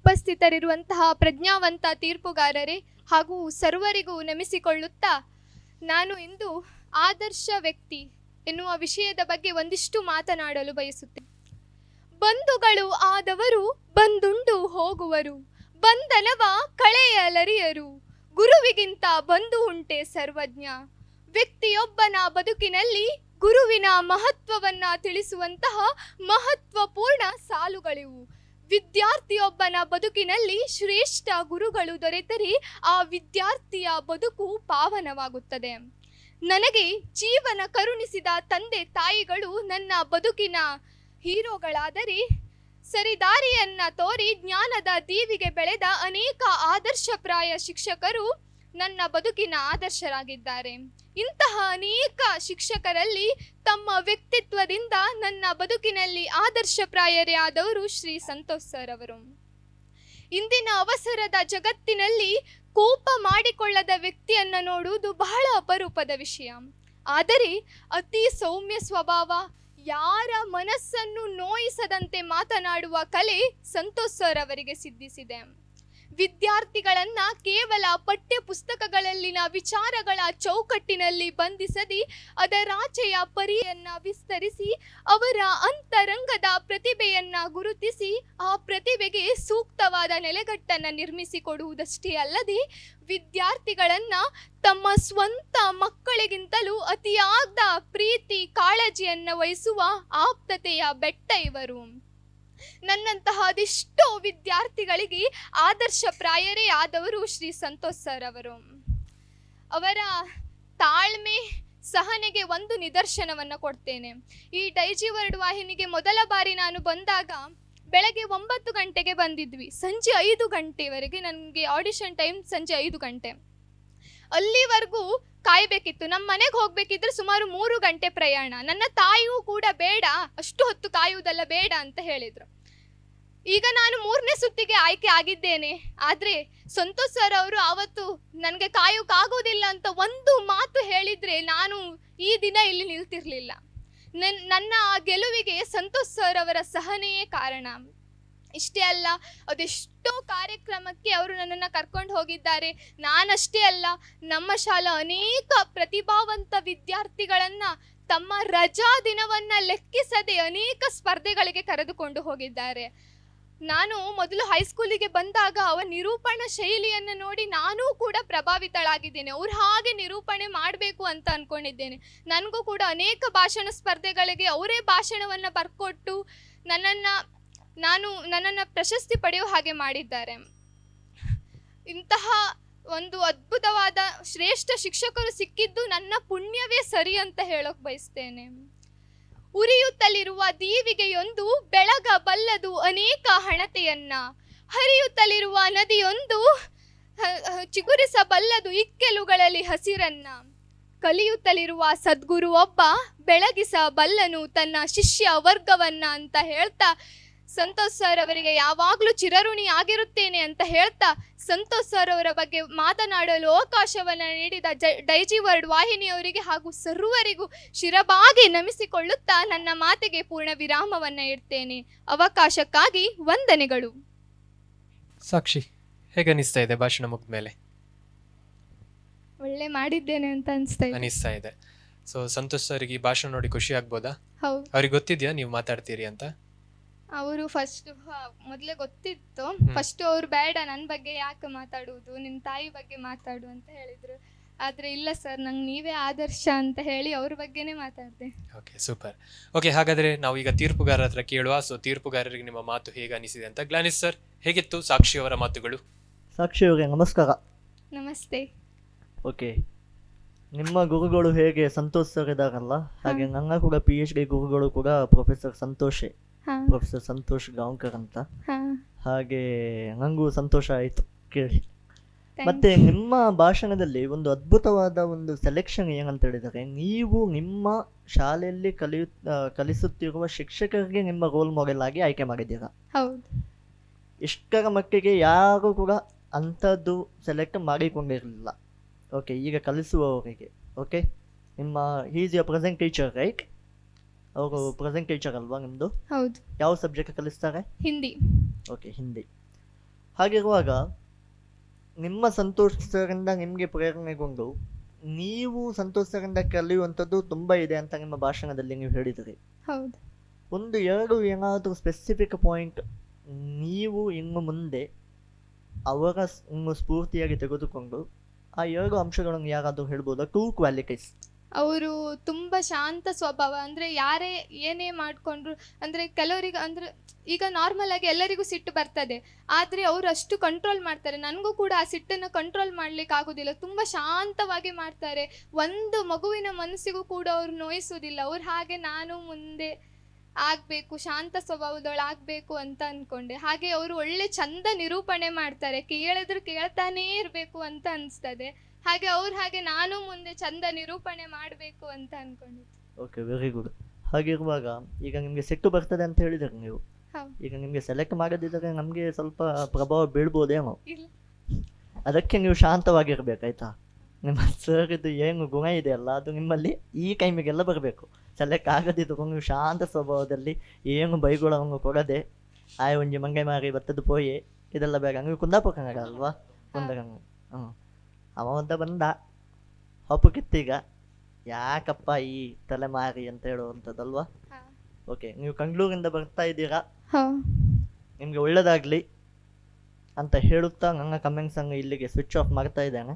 ಉಪಸ್ಥಿತರಿರುವಂತಹ ಪ್ರಜ್ಞಾವಂತ ತೀರ್ಪುಗಾರರೇ ಹಾಗೂ ಸರ್ವರಿಗೂ ನಮಿಸಿಕೊಳ್ಳುತ್ತಾ, ನಾನು ಇಂದು ಆದರ್ಶ ವ್ಯಕ್ತಿ ಎನ್ನುವ ವಿಷಯದ ಬಗ್ಗೆ ಒಂದಿಷ್ಟು ಮಾತನಾಡಲು ಬಯಸುತ್ತೇನೆ. ಬಂಧುಗಳು ಆದವರು ಬಂದುಂಡು ಹೋಗುವರು, ಬಂಧನವ ಕಳೆಯಲರಿಯರು, ಗುರುವಿಗಿಂತ ಬಂಧು ಉಂಟೆ ಸರ್ವಜ್ಞ. ವ್ಯಕ್ತಿಯೊಬ್ಬನ ಬದುಕಿನಲ್ಲಿ ಗುರುವಿನ ಮಹತ್ವವನ್ನ ತಿಳಿಸುವಂತಹ ಮಹತ್ವಪೂರ್ಣ ಸಾಲುಗಳಿವು. ವಿದ್ಯಾರ್ಥಿಯೊಬ್ಬನ ಬದುಕಿನಲ್ಲಿ ಶ್ರೇಷ್ಠ ಗುರುಗಳು ದೊರೆತರೆ ಆ ವಿದ್ಯಾರ್ಥಿಯ ಬದುಕು ಪಾವನವಾಗುತ್ತದೆ. ನನಗೆ ಜೀವನ ಕರುಣಿಸಿದ ತಂದೆ ತಾಯಿಗಳು ನನ್ನ ಬದುಕಿನ ಹೀರೋಗಳಾದರೆ, ಸರಿದಾರಿಯನ್ನ ತೋರಿ ಜ್ಞಾನದ ದೀವಿಗೆ ಬೆಳೆದ ಅನೇಕ ಆದರ್ಶಪ್ರಾಯ ಶಿಕ್ಷಕರು ನನ್ನ ಬದುಕಿನ ಆದರ್ಶರಾಗಿದ್ದಾರೆ. ಇಂತಹ ಅನೇಕ ಶಿಕ್ಷಕರಲ್ಲಿ ತಮ್ಮ ವ್ಯಕ್ತಿತ್ವದಿಂದ ನನ್ನ ಬದುಕಿನಲ್ಲಿ ಆದರ್ಶಪ್ರಾಯರೇ ಆದವರು ಶ್ರೀ ಸಂತೋಷ್ ಸರ್ ಅವರು. ಇಂದಿನ ಅವಸರದ ಜಗತ್ತಿನಲ್ಲಿ ಕೋಪ ಮಾಡಿಕೊಳ್ಳದ ವ್ಯಕ್ತಿಯನ್ನು ನೋಡುವುದು ಬಹಳ ಅಪರೂಪದ ವಿಷಯ. ಆದರೆ ಅತಿ ಸೌಮ್ಯ ಸ್ವಭಾವ, ಯಾರ ಮನಸ್ಸನ್ನು ನೋಯಿಸದಂತೆ ಮಾತನಾಡುವ ಕಲೆ ಸಂತೋಷ್ ಸರ್ ಅವರಿಗೆ ಸಿದ್ಧಿಸಿದೆ. ವಿದ್ಯಾರ್ಥಿಗಳನ್ನ ಕೇವಲ ಪಠ್ಯ ಪುಸ್ತಕಗಳಲ್ಲಿನ ವಿಚಾರಗಳ ಚೌಕಟ್ಟಿನಲ್ಲಿ ಬಂಧಿಸದೆ ಅದರಾಚೆಯ ಪರಿಯನ್ನ ವಿಸ್ತರಿಸಿ ಅವರ ಅಂತರಂಗದ ಪ್ರತಿಭೆಯನ್ನ ಗುರುತಿಸಿ ಆ ಪ್ರತಿಭೆಗೆ ಸೂಕ್ತವಾದ ನೆಲೆಗಟ್ಟನ್ನು ನಿರ್ಮಿಸಿಕೊಡುವುದಷ್ಟೇ ಅಲ್ಲದೆ ವಿದ್ಯಾರ್ಥಿಗಳನ್ನ ತಮ್ಮ ಸ್ವಂತ ಮಕ್ಕಳಿಗಿಂತಲೂ ಅತಿಯಾದ ಪ್ರೀತಿ ಕಾಳಜಿಯನ್ನು ವಹಿಸುವ ಆಪ್ತತೆಯ ಬೆಟ್ಟ ಇವರು. ನನ್ನಂತಹ ಅದೆಷ್ಟೋ ವಿದ್ಯಾರ್ಥಿಗಳಿಗೆ ಆದರ್ಶ ಪ್ರಾಯರೇ ಆದವರು ಶ್ರೀ ಸಂತೋಷ್ ಸರ್ ಅವರು. ಅವರ ತಾಳ್ಮೆ ಸಹನೆಗೆ ಒಂದು ನಿದರ್ಶನವನ್ನು ಕೊಡ್ತೇನೆ. ಈ ಡೈಜಿ ವರ್ಲ್ಡ್ ವಾಹಿನಿಗೆ ಮೊದಲ ಬಾರಿ ನಾನು ಬಂದಾಗ ಬೆಳಗ್ಗೆ 9 ಗಂಟೆಗೆ ಬಂದಿದ್ವಿ. ಸಂಜೆ 5 ಗಂಟೆವರೆಗೆ ನನಗೆ ಆಡಿಷನ್ ಟೈಮ್ ಸಂಜೆ 5 ಗಂಟೆ. ಅಲ್ಲಿವರೆಗೂ ಕಾಯಬೇಕಿತ್ತು. ನಮ್ಮ ಮನೆಗೆ ಹೋಗ್ಬೇಕಿದ್ರೆ ಸುಮಾರು 3 ಗಂಟೆ ಪ್ರಯಾಣ. ನನ್ನ ತಾಯಿಯೂ ಕೂಡ ಬೇಡ, ಅಷ್ಟು ಹೊತ್ತು ಕಾಯುವುದಲ್ಲ, ಬೇಡ ಅಂತ ಹೇಳಿದ್ರು. ಈಗ ನಾನು 3ನೇ ಸುತ್ತಿಗೆ ಆಯ್ಕೆ ಆಗಿದ್ದೇನೆ. ಆದರೆ ಸಂತೋಷ್ ಸರ್ ಅವರು ಆವತ್ತು ನನಗೆ ಕಾಯೋಕ್ಕಾಗೋದಿಲ್ಲ ಅಂತ ಒಂದು ಮಾತು ಹೇಳಿದ್ರೆ ನಾನು ಈ ದಿನ ಇಲ್ಲಿ ನಿಲ್ತಿರ್ಲಿಲ್ಲ. ನನ್ನ ಗೆಲುವಿಗೆ ಸಂತೋಷ್ ಸರ್ ಅವರ ಸಹನೆಯೇ ಕಾರಣ. ಇಷ್ಟೇ ಅಲ್ಲ, ಅದೆಷ್ಟೋ ಕಾರ್ಯಕ್ರಮಕ್ಕೆ ಅವರು ನನ್ನನ್ನು ಕರ್ಕೊಂಡು ಹೋಗಿದ್ದಾರೆ. ನಾನಷ್ಟೇ ಅಲ್ಲ, ನಮ್ಮ ಶಾಲಾ ಅನೇಕ ಪ್ರತಿಭಾವಂತ ವಿದ್ಯಾರ್ಥಿಗಳನ್ನ ತಮ್ಮ ರಜಾ ದಿನವನ್ನ ಲೆಕ್ಕಿಸದೆ ಅನೇಕ ಸ್ಪರ್ಧೆಗಳಿಗೆ ಕರೆದುಕೊಂಡು ಹೋಗಿದ್ದಾರೆ. ನಾನು ಮೊದಲು ಹೈಸ್ಕೂಲಿಗೆ ಬಂದಾಗ ಅವರ ನಿರೂಪಣಾ ಶೈಲಿಯನ್ನು ನೋಡಿ ನಾನೂ ಕೂಡ ಪ್ರಭಾವಿತಳಾಗಿದ್ದೇನೆ. ಅವ್ರು ಹಾಗೆ ನಿರೂಪಣೆ ಮಾಡಬೇಕು ಅಂತ ಅಂದ್ಕೊಂಡಿದ್ದೇನೆ. ನನಗೂ ಕೂಡ ಅನೇಕ ಭಾಷಣ ಸ್ಪರ್ಧೆಗಳಿಗೆ ಅವರೇ ಭಾಷಣವನ್ನು ಬರ್ಕೊಟ್ಟು ನನ್ನನ್ನು ಪ್ರಶಸ್ತಿ ಪಡೆಯುವ ಹಾಗೆ ಮಾಡಿದ್ದಾರೆ. ಇಂತಹ ಒಂದು ಅದ್ಭುತವಾದ ಶ್ರೇಷ್ಠ ಶಿಕ್ಷಕರು ಸಿಕ್ಕಿದ್ದು ನನ್ನ ಪುಣ್ಯವೇ ಸರಿ ಅಂತ ಹೇಳೋಕೆ ಬಯಸ್ತೇನೆ. ಉರಿಯುತ್ತಲಿರುವ ದೀವಿಗೆಯೊಂದು ಬೆಳಗಬಲ್ಲದು ಅನೇಕ ಹಣತೆಯನ್ನ, ಹರಿಯುತ್ತಲಿರುವ ನದಿಯೊಂದು ಚಿಗುರಿಸಬಲ್ಲದು ಇಕ್ಕೆಲುಗಳಲ್ಲಿ ಹಸಿರನ್ನ, ಕಲಿಯುತ್ತಲಿರುವ ಸದ್ಗುರು ಒಬ್ಬ ಬೆಳಗಿಸಬಲ್ಲನು ತನ್ನ ಶಿಷ್ಯ ವರ್ಗವನ್ನ ಅಂತ ಹೇಳ್ತಾ ಸಂತೋಷ್ ಸರ್ ಅವರಿಗೆ ಯಾವಾಗಲೂ ಚಿರಋಣಿ ಆಗಿರುತ್ತೇನೆ ಅಂತ ಹೇಳ್ತಾ, ಸಂತೋಷ್ ಸರ್ ಅವರ ಬಗ್ಗೆ ಮಾತನಾಡಲು ಅವಕಾಶವನ್ನು ನೀಡಿದ ಡೈಜಿ ವರ್ಲ್ಡ್ ವಾಹಿನಿಯವರಿಗೆ ಹಾಗೂ ಸರ್ವರಿಗೂ ಶಿರಬಾಗಿ ನಮಿಸಿಕೊಳ್ಳುತ್ತಾ ನನ್ನ ಮಾತಿಗೆ ಪೂರ್ಣ ವಿರಾಮವನ್ನು ಇಡ್ತೇನೆ. ಅವಕಾಶಕ್ಕಾಗಿ ವಂದನೆಗಳು. ಸಾಕ್ಷಿ, ಹೇಗೆ ಅನಿಸ್ತಾ ಇದೆ ಭಾಷಣ ಮುಗಿದ ಮೇಲೆ? ಒಳ್ಳೆ ಮಾಡಿದ್ದೇನೆ ಅಂತ ಅನಿಸ್ತಾ ಇದೆ. ಸೊ ಸಂತೋಷ್ ಸರಿಗೆ ಈ ಭಾಷಣ ನೋಡಿ ಖುಷಿ ಆಗ್ಬೋದಾ? ಹೌದು. ಅವ್ರಿಗೆ ಗೊತ್ತಿದ್ಯಾ ನೀವು ಮಾತಾಡ್ತೀರಿ ಅಂತ? ಅವರು ಮೊದಲೇ ಗೊತ್ತಿತ್ತು. ಫಸ್ಟ್ ಅವರು ಬೇಡ, ನನ್ನ ಬಗ್ಗೆ ಯಾಕೆ ಮಾತಾಡುವುದು, ನಿನ್ನ ತಾಯಿ ಬಗ್ಗೆ ಮಾತಾಡು ಅಂತ ಹೇಳಿದ್ರು. ಆದರೆ ಇಲ್ಲ ಸರ್, ನಂಗೆ ನೀವೇ ಆದರ್ಶ ಅಂತ ಹೇಳಿ ಅವ್ರ ಬಗ್ಗೆನೇ ಮಾತಾಡಿದೆ. Okay, super. ಓಕೆ, ಹಾಗಾದರೆ ನಾವು ಈಗ ತೀರ್ಪುಗಾರರ ಹತ್ರ ಕೇಳುವ. ಸೊ ತೀರ್ಪುಗಾರರಿಗೆ ನಿಮ್ಮ ಮಾತು ಹೇಗೆ ಅನಿಸಿದೆ ಅಂತ. ಗ್ಲಾನಿಸ್ ಸರ್, ಹೇಗಿತ್ತು ಸಾಕ್ಷಿ ಅವರ ಮಾತುಗಳು? ಸಾಕ್ಷಿ ಅವರೇ ನಮಸ್ಕಾರ. ನಮಸ್ತೆ. ಓಕೆ, ನಿಮ್ಮ ಗುರುಗಳು ಹೇಗೆ ಸಂತೋಷ್ ಸರ್ ಇದ್ದಾರಲ್ಲ, ಹಾಗೆ ನನ್ನ ಕೂಡ PhD ಗುರುಗಳು ಕೂಡ ಪ್ರೊಫೆಸರ್ ಸಂತೋಷ್ ಗಾಂವ್ಕರ್ ಅಂತ. ಹಾಗೆ ನನಗೂ ಸಂತೋಷ ಆಯಿತು ಕೇಳಿ. ಮತ್ತೆ ನಿಮ್ಮ ಭಾಷಣದಲ್ಲಿ ಒಂದು ಅದ್ಭುತವಾದ ಒಂದು ಸೆಲೆಕ್ಷನ್ ಏನಂತ ಹೇಳಿದರೆ, ನೀವು ನಿಮ್ಮ ಶಾಲೆಯಲ್ಲಿ ಕಲಿಸುತ್ತಿರುವ ಶಿಕ್ಷಕರಿಗೆ ನಿಮ್ಮ ರೋಲ್ ಮಾಡೆಲ್ ಆಗಿ ಆಯ್ಕೆ ಮಾಡಿದ್ದೀರಾ. ಇಷ್ಟರ ಮಟ್ಟಿಗೆ ಯಾರು ಕೂಡ ಅಂಥದ್ದು ಸೆಲೆಕ್ಟ್ ಮಾಡಿಕೊಂಡಿರಲಿಲ್ಲ. ಓಕೆ, ಈಗ ಕಲಿಸುವವರಿಗೆ. ಓಕೆ, ನಿಮ್ಮ is your present teacher right? ಅವರು ಪ್ರೆಸೆಂಟ್ ಟೀಚರ್ ಅಲ್ವಾ ನಿಮ್ಮದು? ಹೌದು. ಯಾವ ಸಬ್ಜೆಕ್ಟ್ ಕಲಿಸ್ತಾರೆ? ಹಿಂದಿ. ಓಕೆ, ಹಿಂದಿ. ಹಾಗಿರುವಾಗ ನಿಮ್ಮ ಸಂತೋಷ್ ಸರಿಂದ ನಿಮಗೆ ಪ್ರೇರಣೆಗೊಂಡು ನೀವು ಸಂತೋಷ್ ಸರಿಂದ ಕಲಿಯುವಂಥದ್ದು ತುಂಬ ಇದೆ ಅಂತ ನಿಮ್ಮ ಭಾಷಣದಲ್ಲಿ ನೀವು ಹೇಳಿದ್ರಿ. ಹೌದು. ಒಂದು ಎರಡು ಏನಾದರೂ ಸ್ಪೆಸಿಫಿಕ್ ಪಾಯಿಂಟ್ ನೀವು ಇನ್ನು ಮುಂದೆ ಅವರ ಇನ್ನು ಸ್ಫೂರ್ತಿಯಾಗಿ ತೆಗೆದುಕೊಂಡು ಆ ಎರಡು ಅಂಶಗಳನ್ನು ಯಾರಾದರೂ ಹೇಳ್ಬೋದಾ? 2 ಕ್ವಾಲಿಟೀಸ್. ಅವರು ತುಂಬ ಶಾಂತ ಸ್ವಭಾವ. ಅಂದರೆ ಯಾರೇ ಏನೇ ಮಾಡಿಕೊಂಡ್ರು, ಅಂದರೆ ಕೆಲವರಿಗೆ ಅಂದರೆ ಈಗ ನಾರ್ಮಲ್ ಆಗಿ ಎಲ್ಲರಿಗೂ ಸಿಟ್ಟು ಬರ್ತದೆ, ಆದರೆ ಅವರು ಅಷ್ಟು ಕಂಟ್ರೋಲ್ ಮಾಡ್ತಾರೆ. ನನಗೂ ಕೂಡ ಆ ಸಿಟ್ಟನ್ನು ಕಂಟ್ರೋಲ್ ಮಾಡ್ಲಿಕ್ಕೆ ಆಗೋದಿಲ್ಲ. ತುಂಬ ಶಾಂತವಾಗಿ ಮಾಡ್ತಾರೆ. ಒಂದು ಮಗುವಿನ ಮನಸ್ಸಿಗೂ ಕೂಡ ಅವ್ರು ನೋಯಿಸೋದಿಲ್ಲ. ಅವ್ರು ಹಾಗೆ ನಾನು ಮುಂದೆ ಆಗಬೇಕು, ಶಾಂತ ಸ್ವಭಾವದೊಳಾಗಬೇಕು ಅಂತ ಅಂದ್ಕೊಂಡೆ. ಹಾಗೆ ಅವರು ಒಳ್ಳೆ ಚಂದ ನಿರೂಪಣೆ ಮಾಡ್ತಾರೆ. ಕೇಳಿದ್ರೆ ಕೇಳ್ತಾನೇ ಇರಬೇಕು ಅಂತ ಅನಿಸ್ತದೆ. ಹಾಗೆ ಹಾಗೆ ನಾನು ಮುಂದೆ ಚಂದ ನಿರೂಪಣೆ ಮಾಡಬೇಕು ಅಂತ ಅನ್ಕೊಂಡಿದ್ದೆ. Okay, very good. ಹಾಗಿರುವಾಗ ಈಗ ನಿಮಗೆ ಸಿಟ್ಟು ಬರ್ತದೆ ಅಂತ ಹೇಳಿದ್ರೆ ನೀವು, ಈಗ ನಿಮಗೆ ಸೆಲೆಕ್ಟ್ ಮಾಡದಿದ್ದರೆ ನಮಗೆ ಸ್ವಲ್ಪ ಪ್ರಭಾವ ಬೀಳ್ಬೋದೇನೋ. ಅದಕ್ಕೆ ನೀವು ಶಾಂತವಾಗಿರ್ಬೇಕಾಯ್ತಾ. ನಿಮ್ಮ ಸರ್ದು ಏನು ಗುಣ ಇದೆಯಲ್ಲ ಅದು ನಿಮ್ಮಲ್ಲಿ ಈ ಟೈಮಿಗೆಲ್ಲ ಬರಬೇಕು. ಸೆಲೆಕ್ಟ್ ಆಗದಿದ್ರು ನೀವು ಶಾಂತ ಸ್ವಭಾವದಲ್ಲಿ ಏನು ಬೈಗುಳವನ್ನು ಕೊಡದೆ ಆಯ್ ಒಂಜಿ ಮಂಗೈ ಮಾರಿ ಬತ್ತದು ಪೋಯಿ ಇದೆಲ್ಲ ಬೇಗ. ನೀವು ಕುಂದಾಪುರ ಅಲ್ವಾ? ಕುಂದಗಂಗು. ಅವ ಒಂದ ಬಂದ ಹಪ್ಪು ಕಿತ್ತೀಗ ಯಾಕಪ್ಪ ಈ ತಲೆಮಾರಿ ಅಂತ ಹೇಳುವಂಥದ್ದಲ್ವಾ? ಓಕೆ, ನೀವು ಕಂಗ್ಳೂರಿಂದ ಬರ್ತಾ ಇದ್ದೀರಾ, ನಿಮಗೆ ಒಳ್ಳೇದಾಗಲಿ ಅಂತ ಹೇಳುತ್ತಾ ನನ್ನ ಕಮೆಂಟ್ಸ್ ಅನ್ನು ಇಲ್ಲಿಗೆ ಸ್ವಿಚ್ ಆಫ್ ಮಾಡ್ತಾ ಇದ್ದೇನೆ.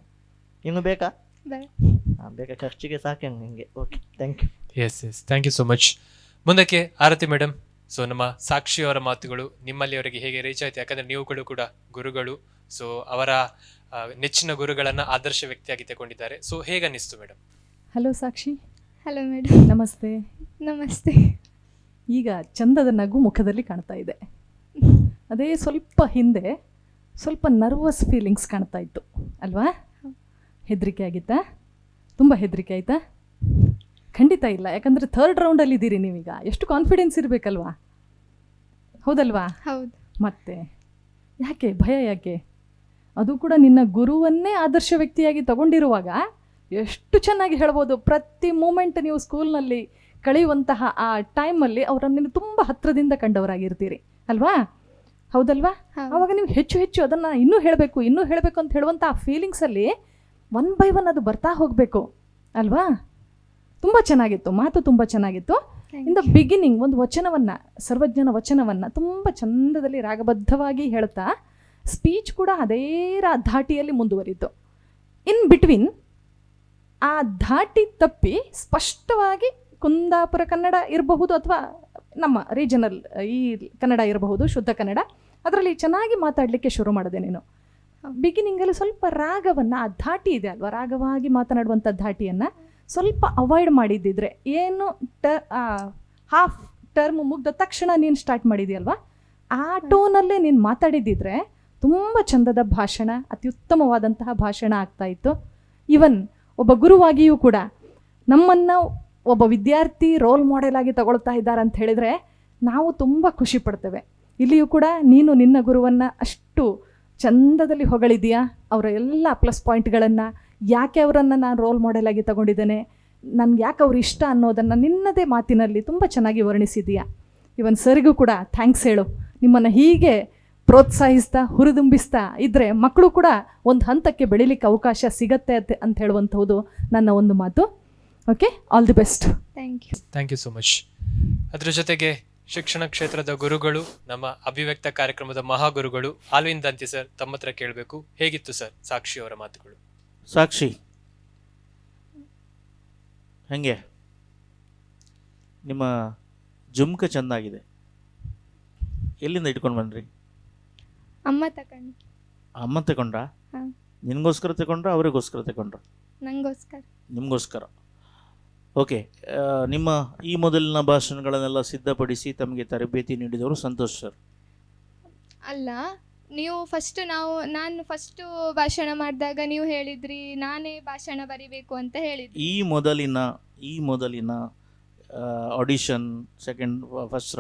ಇನ್ನು ಬೇಕಾ? ಬೇಕಾ, ಖರ್ಚಿಗೆ ಸಾಕೇನು ನಿಮಗೆ. Okay, thank you. Yes, thank you so much. ಮುಂದಕ್ಕೆ ಆರತಿ ಮೇಡಮ್. ಸೊ ನಮ್ಮ ಸಾಕ್ಷಿ ಅವರ ಮಾತುಗಳು ನಿಮ್ಮಲ್ಲಿ ಅವರಿಗೆ ಹೇಗೆ ರೀಚ್ ಆಯ್ತು? ಯಾಕಂದ್ರೆ ನೀವುಗಳು ಕೂಡ ಗುರುಗಳು. ಸೊ ಅವರ ನೆಚ್ಚಿನ ಗುರುಗಳನ್ನ ಆದರ್ಶ ವ್ಯಕ್ತಿಯಾಗಿ ತಗೊಂಡಿದ್ದಾರೆ. ಸೊ ಹೇಗೆ ಅನ್ನಿಸ್ತು madam? Hello Sakshi. Hello madam. ನಮಸ್ತೆ. ನಮಸ್ತೆ. ಈಗ ಚಂದದ ನಗು ಮುಖದಲ್ಲಿ ಕಾಣ್ತಾ ಇದೆ. ಅದೇ ಸ್ವಲ್ಪ ಹಿಂದೆ ಸ್ವಲ್ಪ ನರ್ವಸ್ ಫೀಲಿಂಗ್ಸ್ ಕಾಣ್ತಾ ಇತ್ತು ಅಲ್ವಾ? ಹೆದರಿಕೆ ಆಗಿತ್ತಾ? ತುಂಬ ಹೆದರಿಕೆ ಆಯಿತಾ? ಖಂಡಿತ ಇಲ್ಲ, ಯಾಕಂದರೆ 3rd ರೌಂಡಲ್ಲಿ ಇದ್ದೀರಿ ನೀವೀಗ. ಎಷ್ಟು ಕಾನ್ಫಿಡೆನ್ಸ್ ಇರಬೇಕಲ್ವಾ? ಹೌದಲ್ವಾ? ಹೌದು. ಮತ್ತೆ ಯಾಕೆ ಭಯ? ಯಾಕೆ? ಅದು ಕೂಡ ನಿನ್ನ ಗುರುವನ್ನೇ ಆದರ್ಶ ವ್ಯಕ್ತಿಯಾಗಿ ತಗೊಂಡಿರುವಾಗ ಎಷ್ಟು ಚೆನ್ನಾಗಿ ಹೇಳ್ಬೋದು. ಪ್ರತಿ ಮೂಮೆಂಟ್ ನೀವು ಸ್ಕೂಲ್ನಲ್ಲಿ ಕಳೆಯುವಂತಹ ಆ ಟೈಮಲ್ಲಿ ಅವರನ್ನು ತುಂಬ ಹತ್ತಿರದಿಂದ ಕಂಡವರಾಗಿರ್ತೀರಿ ಅಲ್ವಾ? ಹೌದಲ್ವಾ? ಆವಾಗ ನೀವು ಹೆಚ್ಚು ಹೆಚ್ಚು ಅದನ್ನು ಇನ್ನೂ ಹೇಳಬೇಕು ಅಂತ ಹೇಳುವಂಥ ಆ ಫೀಲಿಂಗ್ಸಲ್ಲಿ 1 by 1 ಅದು ಬರ್ತಾ ಹೋಗಬೇಕು ಅಲ್ವಾ? ತುಂಬ ಚೆನ್ನಾಗಿತ್ತು, ಮಾತು ತುಂಬ ಚೆನ್ನಾಗಿತ್ತು. ಇನ್ ದ ಬಿಗಿನಿಂಗ್ ಒಂದು ವಚನವನ್ನು, ಸರ್ವಜ್ಞನ ವಚನವನ್ನು ತುಂಬ ಚಂದದಲ್ಲಿ ರಾಗಬದ್ಧವಾಗಿ ಹೇಳ್ತಾ ಸ್ಪೀಚ್ ಕೂಡ ಅದೇ ಧಾಟಿಯಲ್ಲಿ ಮುಂದುವರಿತು. ಇನ್ ಬಿಟ್ವೀನ್ ಆ ಧಾಟಿ ತಪ್ಪಿ ಸ್ಪಷ್ಟವಾಗಿ ಕುಂದಾಪುರ ಕನ್ನಡ ಇರಬಹುದು ಅಥವಾ ನಮ್ಮ ರೀಜನಲ್ ಈ ಕನ್ನಡ ಇರಬಹುದು, ಶುದ್ಧ ಕನ್ನಡ, ಅದರಲ್ಲಿ ಚೆನ್ನಾಗಿ ಮಾತಾಡಲಿಕ್ಕೆ ಶುರು ಮಾಡಿದೆ ನೀನು. ಬಿಗಿನಿಂಗಲ್ಲಿ ಸ್ವಲ್ಪ ರಾಗವನ್ನು, ಆ ಧಾಟಿ ಇದೆ ಅಲ್ವಾ, ರಾಗವಾಗಿ ಮಾತನಾಡುವಂಥ ಧಾಟಿಯನ್ನು ಸ್ವಲ್ಪ ಅವಾಯ್ಡ್ ಮಾಡಿದ್ದಿದ್ರೆ, ಏನು ಹಾಫ್ ಟರ್ಮ್ ಮುಗ್ದ ತಕ್ಷಣ ನೀನು ಸ್ಟಾರ್ಟ್ ಮಾಡಿದೆಯಲ್ವಾ, ಆ ಟೋನಲ್ಲೇ ನೀನು ಮಾತಾಡಿದ್ದಿದ್ರೆ ತುಂಬ ಚಂದದ ಭಾಷಣ, ಅತ್ಯುತ್ತಮವಾದಂತಹ ಭಾಷಣ ಆಗ್ತಾಯಿತ್ತು. ಈವನ್ ಒಬ್ಬ ಗುರುವಾಗಿಯೂ ಕೂಡ ನಮ್ಮನ್ನು ಒಬ್ಬ ವಿದ್ಯಾರ್ಥಿ ರೋಲ್ ಮಾಡೆಲ್ ಆಗಿ ತಗೊಳ್ತಾ ಇದ್ದಾರೆ ಅಂತ ಹೇಳಿದರೆ ನಾವು ತುಂಬ ಖುಷಿ ಪಡ್ತೇವೆ. ಇಲ್ಲಿಯೂ ಕೂಡ ನೀನು ನಿನ್ನ ಗುರುವನ್ನು ಅಷ್ಟು ಚಂದದಲ್ಲಿ ಹೊಗಳಿದೆಯಾ, ಅವರ ಎಲ್ಲ ಪ್ಲಸ್ ಪಾಯಿಂಟ್ಗಳನ್ನು, ಯಾಕೆ ಅವರನ್ನು ನಾನು ರೋಲ್ ಮಾಡೆಲ್ ಆಗಿ ತಗೊಂಡಿದ್ದೇನೆ, ನನಗೆ ಯಾಕೆ ಅವ್ರು ಇಷ್ಟ ಅನ್ನೋದನ್ನು ನಿನ್ನದೇ ಮಾತಿನಲ್ಲಿ ತುಂಬ ಚೆನ್ನಾಗಿ ವರ್ಣಿಸಿದೆಯಾ. ಇವನ್ ಸರಿಗೂ ಕೂಡ ಥ್ಯಾಂಕ್ಸ್ ಹೇಳು. ನಿಮ್ಮನ್ನು ಹೀಗೆ ಪ್ರೋತ್ಸಾಹಿಸ್ತಾ ಹುರಿದುಂಬಿಸ್ತಾ ಇದ್ದರೆ ಮಕ್ಕಳು ಕೂಡ ಒಂದು ಹಂತಕ್ಕೆ ಬೆಳಿಲಿಕ್ಕೆ ಅವಕಾಶ ಸಿಗತ್ತೆ ಅಂತ ಹೇಳುವಂಥದ್ದು ನನ್ನ ಒಂದು ಮಾತು. Okay, all the best. Thank you so much. ಅದ್ರ ಜೊತೆಗೆ ಶಿಕ್ಷಣ ಕ್ಷೇತ್ರದ ಗುರುಗಳು, ನಮ್ಮ ಅಭಿವ್ಯಕ್ತ ಕಾರ್ಯಕ್ರಮದ ಮಹಾಗುರುಗಳು ಅಲ್ವಿನ್ ದಂತಿ ಸರ್, ತಮ್ಮ ಹತ್ರ ಕೇಳಬೇಕು, ಹೇಗಿತ್ತು ಸರ್ ಸಾಕ್ಷಿ ಅವರ ಮಾತುಗಳು? ಸಾಕ್ಷಿ ಹೆಂಗೆ? ನಿಮ್ಮ ಜುಮ್ಕ ಚೆನ್ನಾಗಿದೆ. ಎಲ್ಲಿಂದ ಇಟ್ಕೊಂಡು ಬಂದ್ರಿ? ಅಮ್ಮ ತಗೊಂಡ್ರಾ? ನಿನಗೋಸ್ಕರ ತಗೊಂಡ್ರ, ಅವರಿಗೋಸ್ಕರ ತಗೊಂಡ್ರ? ನಿಮಗೋಸ್ಕರ. ಓಕೆ, ನಿಮ್ಮ ಈ ಮೊದಲಿನ ಭಾಷಣಗಳನ್ನೆಲ್ಲ ಸಿದ್ಧಪಡಿಸಿ ತಮಗೆ ತರಬೇತಿ ನೀಡಿದವರು ಸಂತೋಷ್ ಸರ್ ಅಲ್ಲ? ನೀವು ನಾನು ಫಸ್ಟ್ ಭಾಷಣ ಮಾಡಿದಾಗ ನೀವು ಹೇಳಿದ್ರಿ ನಾನೇ ಭಾಷಣ ಬರಿಬೇಕು ಅಂತ ಹೇಳಿದ್ರಿ. ಈ ಮೊದಲಿನ ಆಡಿಷನ್ ಫಸ್ಟ್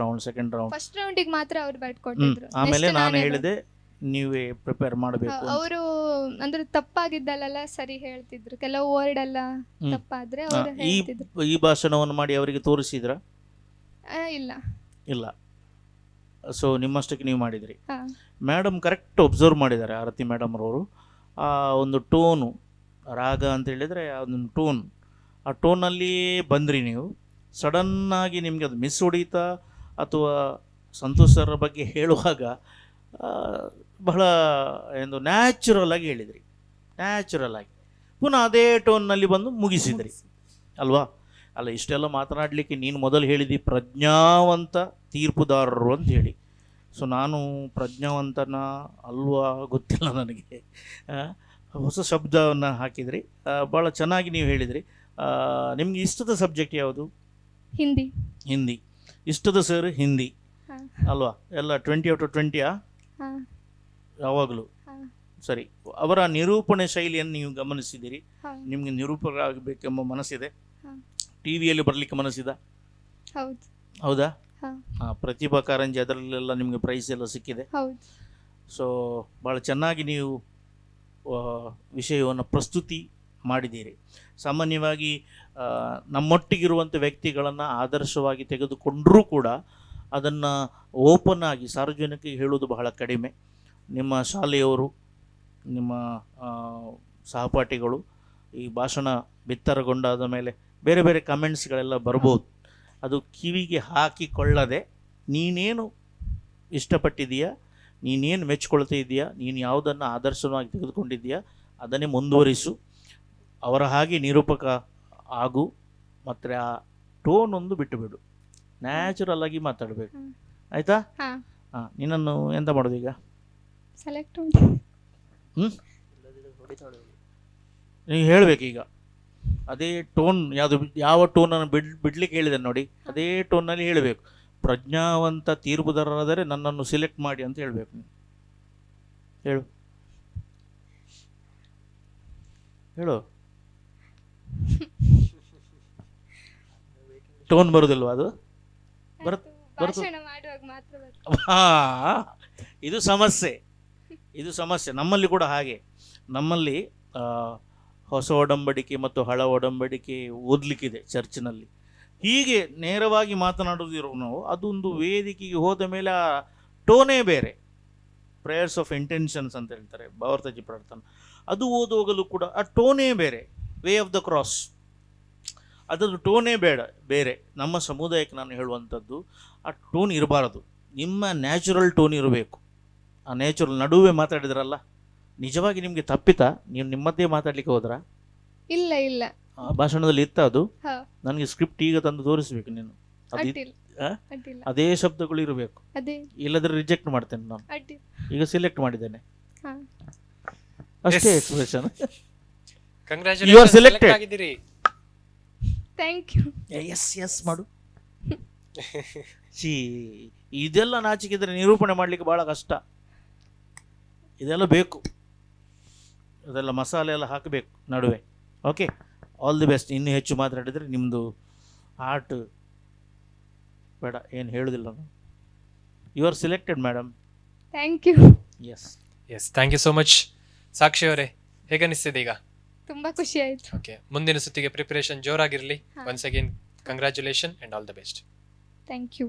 ರೌಂಡಿಗೆ ಮಾತ್ರ ಅವ್ರು ಬರ್ಕೊಟ್ಟಿದ್ರು. ಆಮೇಲೆ ನಾನು ಹೇಳಿದೆ ನೀವೇ ಪ್ರಿಪೇರ್ ಮಾಡಬೇಕು. ಅವರು ಅಂದ್ರೆ ತಪ್ಪಾಗಿದ್ದಲ್ಲ ಸರಿ ಹೇಳ್ತಿದ್ರು, ಕೆಲವು ವರ್ಡ್ ಎಲ್ಲ ತಪ್ಪಾದ್ರೆ ಅವರು ಹೇಳ್ತಿದ್ರು. ಈ ಭಾಷಣವನ್ನು ಮಾಡಿ ಅವರಿಗೆ ತೋರಿಸಿದ್ರ? ಇಲ್ಲ. ಸೊ ನಿಮ್ಮಷ್ಟಕ್ಕೆ ನೀವು ಮಾಡಿದಿರಿ. ಹಾ. ಮೇಡಮ್ ಕರೆಕ್ಟ್ ಒಬ್ಸರ್ವ್ ಮಾಡಿದ್ದಾರೆ, ಆರತಿ ಮೇಡಮ್ ಅವರು. ಆ ಒಂದು ಟೋನು, ರಾಗ ಅಂತ ಹೇಳಿದರೆ ಅದೊಂದು ಟೋನ್, ಆ ಟೋನಲ್ಲಿ ಬಂದ್ರಿ ನೀವು. ಸಡನ್ನಾಗಿ ನಿಮಗೆ ಅದು ಮಿಸ್ ಹೊಡೀತಾ ಅಥವಾ ಸಂತೋಷ್ ಸರ್ ಬಗ್ಗೆ ಹೇಳುವಾಗ ಬಹಳ ಒಂದು ನ್ಯಾಚುರಲ್ ಆಗಿ ಹೇಳಿದ್ರಿ, ನ್ಯಾಚುರಲ್ ಆಗಿ ಪುನಃ ಅದೇ ಟೋನ್ನಲ್ಲಿ ಬಂದು ಮುಗಿಸಿದ್ರಿ ಅಲ್ವಾ? ಅಲ್ಲ, ಇಷ್ಟೆಲ್ಲ ಮಾತನಾಡಲಿಕ್ಕೆ ನೀನು ಮೊದಲು ಹೇಳಿದಿ ಪ್ರಜ್ಞಾವಂತ ತೀರ್ಪುದಾರರು ಅಂತ ಹೇಳಿ. ಸೊ ನಾನು ಪ್ರಜ್ಞಾವಂತನ ಅಲ್ವಾ ಗೊತ್ತಿಲ್ಲ ನನಗೆ. ಹೊಸ ಶಬ್ದವನ್ನು ಹಾಕಿದ್ರಿ, ಭಾಳ ಚೆನ್ನಾಗಿ ನೀವು ಹೇಳಿದ್ರಿ. ನಿಮಗೆ ಇಷ್ಟದ ಸಬ್ಜೆಕ್ಟ್ ಯಾವುದು? ಹಿಂದಿ. ಹಿಂದಿ. ಇಷ್ಟದ ಸರ್ ಹಿಂದಿ ಹಾ. ಅಲ್ವಾ? ಎಲ್ಲ 20/20 ಹಾ. ಯಾವಾಗಲೂ ಹಾ. ಸರಿ. ಅವರ ನಿರೂಪಣೆ ಶೈಲಿಯನ್ನು ನೀವು ಗಮನಿಸಿದ್ದೀರಿ. ಹಾ. ನಿಮಗೆ ನಿರೂಪಕರಾಗಬೇಕೆಂಬ ಮನಸ್ಸಿದೆ. ಹಾ. ಟಿ ವಿಯಲ್ಲಿ ಬರಲಿಕ್ಕೆ ಮನಸ್ಸಿದೆ, ಹೌದು. ಹೌದಾ? ಹಾ. ಪ್ರತಿಭಾ ಕಾರಂಜಿ ಅದರಲ್ಲೆಲ್ಲ ನಿಮಗೆ ಪ್ರೈಸ್ ಎಲ್ಲ ಸಿಕ್ಕಿದೆ. ಹೌದು. ಸೊ ಭಾಳ ಚೆನ್ನಾಗಿ ನೀವು ವಿಷಯವನ್ನು ಪ್ರಸ್ತುತಿ ಮಾಡಿದ್ದೀರಿ. ಸಾಮಾನ್ಯವಾಗಿ ನಮ್ಮೊಟ್ಟಿಗಿರುವಂಥ ವ್ಯಕ್ತಿಗಳನ್ನು ಆದರ್ಶವಾಗಿ ತೆಗೆದುಕೊಂಡರೂ ಕೂಡ ಅದನ್ನು ಓಪನ್ ಆಗಿ ಸಾರ್ವಜನಿಕರಿಗೆ ಹೇಳುವುದು ಬಹಳ ಕಡಿಮೆ. ನಿಮ್ಮ ಶಾಲೆಯವರು, ನಿಮ್ಮ ಸಹಪಾಠಿಗಳು ಈ ಭಾಷಣ ಬಿತ್ತರಗೊಂಡಾದ ಮೇಲೆ ಬೇರೆ ಬೇರೆ ಕಮೆಂಟ್ಸ್ಗಳೆಲ್ಲ ಬರ್ಬೋದು. ಅದು ಕಿವಿಗೆ ಹಾಕಿಕೊಳ್ಳದೆ ನೀನೇನು ಇಷ್ಟಪಟ್ಟಿದೀಯಾ, ನೀನೇನು ಮೆಚ್ಕೊಳ್ತಾ ಇದೆಯಾ, ನೀನು ಯಾವುದನ್ನು ಆದರ್ಶವಾಗಿ ತೆಗೆದುಕೊಂಡಿದ್ದೀಯಾ ಅದನ್ನೇ ಮುಂದುವರಿಸು. ಅವರ ಹಾಗೆ ನಿರೂಪಕ ಆಗು. ಮತ್ತು ಆ ಟೋನ್ ಒಂದು ಬಿಟ್ಟುಬಿಡು, ನ್ಯಾಚುರಲ್ ಆಗಿ ಮಾತಾಡಬೇಕು. ಆಯಿತಾ? ಹಾಂ. ಹಾಂ. ನಿನ್ನನ್ನು ಎಂತ ಮಾಡೋದು ಈಗ? ಸೆಲೆಕ್ಟ್ ಮಾಡಿ. ನೀವು ಹೇಳಬೇಕೀಗ ಅದೇ ಟೋನ್, ಯಾವ ಟೋನನ್ನು ಬಿಡ್ಲಿಕ್ಕೆ ಹೇಳಿದೆ ನೋಡಿ, ಅದೇ ಟೋನ್ನಲ್ಲಿ ಹೇಳಬೇಕು. ಪ್ರಜ್ಞಾವಂತ ತೀರ್ಪುದಾರರಾದರೆ ನನ್ನನ್ನು ಸಿಲೆಕ್ಟ್ ಮಾಡಿ ಅಂತ ಹೇಳಬೇಕು. ನೀವು ಹೇಳು, ಹೇಳು. ಟೋನ್ ಬರುದಿಲ್ವಾ? ಅದು ಭಾಷಣ ಮಾಡುವಾಗ ಮಾತ್ರ ಬರ್ತದೆ. ಇದು ಸಮಸ್ಯೆ, ಇದು ಸಮಸ್ಯೆ. ನಮ್ಮಲ್ಲಿ ಕೂಡ ಹಾಗೆ. ನಮ್ಮಲ್ಲಿ ಹೊಸ ಒಡಂಬಡಿಕೆ ಮತ್ತು ಹಳ ಒಡಂಬಡಿಕೆ ಓದಲಿಕ್ಕಿದೆ ಚರ್ಚಿನಲ್ಲಿ. ಹೀಗೆ ನೇರವಾಗಿ ಮಾತನಾಡೋದಿರೋ ನಾವು ಅದೊಂದು ವೇದಿಕೆಗೆ ಹೋದ ಮೇಲೆ ಆ ಟೋನೇ ಬೇರೆ. ಪ್ರೇಯರ್ಸ್ ಆಫ್ ಇಂಟೆನ್ಷನ್ಸ್ ಅಂತ ಹೇಳ್ತಾರೆ, ಭಾವರ್ತಜಿ ಪ್ರಾರ್ಥನೆ. ಅದು ಓದುವಾಗಲೂ ಕೂಡ ಆ ಟೋನೇ ಬೇರೆ. ವೇ ಆಫ್ ದ ಕ್ರಾಸ್, ಅದರದ್ದು ಟೋನೇ ಬೇರೆ. ನಮ್ಮ ಸಮುದಾಯಕ್ಕೆ ನಾನು ಹೇಳುವಂಥದ್ದು, ಆ ಟೋನ್ ಇರಬಾರದು, ನಿಮ್ಮ ನ್ಯಾಚುರಲ್ ಟೋನ್ ಇರಬೇಕು. ಆ ನ್ಯಾಚುರಲ್ ನಡುವೆ ಮಾತಾಡಿದ್ರಲ್ಲ, ನಿಜವಾಗಿ ನಿಮಗೆ ತಪ್ಪಿತಾ? ನೀವು ನಿಮ್ಮದೇ ಮಾತಾಡ್ಲಿಕ್ಕೆ ಹೋದ್ರಾ? ಇಲ್ಲ ಇಲ್ಲ, ಭಾಷಣದಲ್ಲಿ ಇತ್ತ ಅದು? ಹಾ. ನನಗೆ ಸ್ಕ್ರಿಪ್ಟ್ ಈಗ ತಂದು ತೋರಿಸ್ಬೇಕು ನೀನು. ಅಡ್ಡಿಲ್ಲ. ಅಡ್ಡಿಲ್ಲ. ಅದೇ ಶಬ್ದಗಳು ಇರಬೇಕು, ಅದೇ. ಇಲ್ಲದ್ರೆ ರಿಜೆಕ್ಟ್ ಮಾಡ್ತೇನೆ ನಾನು. ಅಡ್ಡಿಲ್ಲ. ಈಗ ಸಿಲೆಕ್ಟ್ ಮಾಡಿದ್ದೇನೆ, ಹಾ. ಅಷ್ಟೇ Yes. Expression. Congratulations, You are selected. select ಆಗಿದ್ದೀರಿ. Thank you. ಎಸ್ ಮಾಡು. ಇದೆಲ್ಲ ನಾಚಿಕಿದ್ರೆ ನಿರೂಪಣೆ ಮಾಡಲಿಕ್ಕೆ ಭಾಳ ಕಷ್ಟ. ಇದೆಲ್ಲ ಬೇಕು, ಅದೆಲ್ಲ ಮಸಾಲೆ ಎಲ್ಲ ಹಾಕಬೇಕು ನಡುವೆ. Okay, all the best. ಇನ್ನೂ ಹೆಚ್ಚು ಮಾತಾಡಿದರೆ ನಿಮ್ಮದು ಆರ್ಟ್ ಬೇಡ, ಏನು ಹೇಳೋದಿಲ್ಲ ನಾನು. You are selected madam. Thank you. Yes, thank you so much. Sakshi ಅವರೇ, ಹೇಗನಿಸ್ತಿದೆ ಈಗ? ತುಂಬಾ ಖುಷಿ ಆಯ್ತು. ಓಕೆ, ಮುಂದಿನ ಸುತ್ತಿಗೆ ಪ್ರಿಪರೇಷನ್ ಜೋರಾಗಿರಲಿ. ಹಾ. Once again congratulation and all the best. Thank you.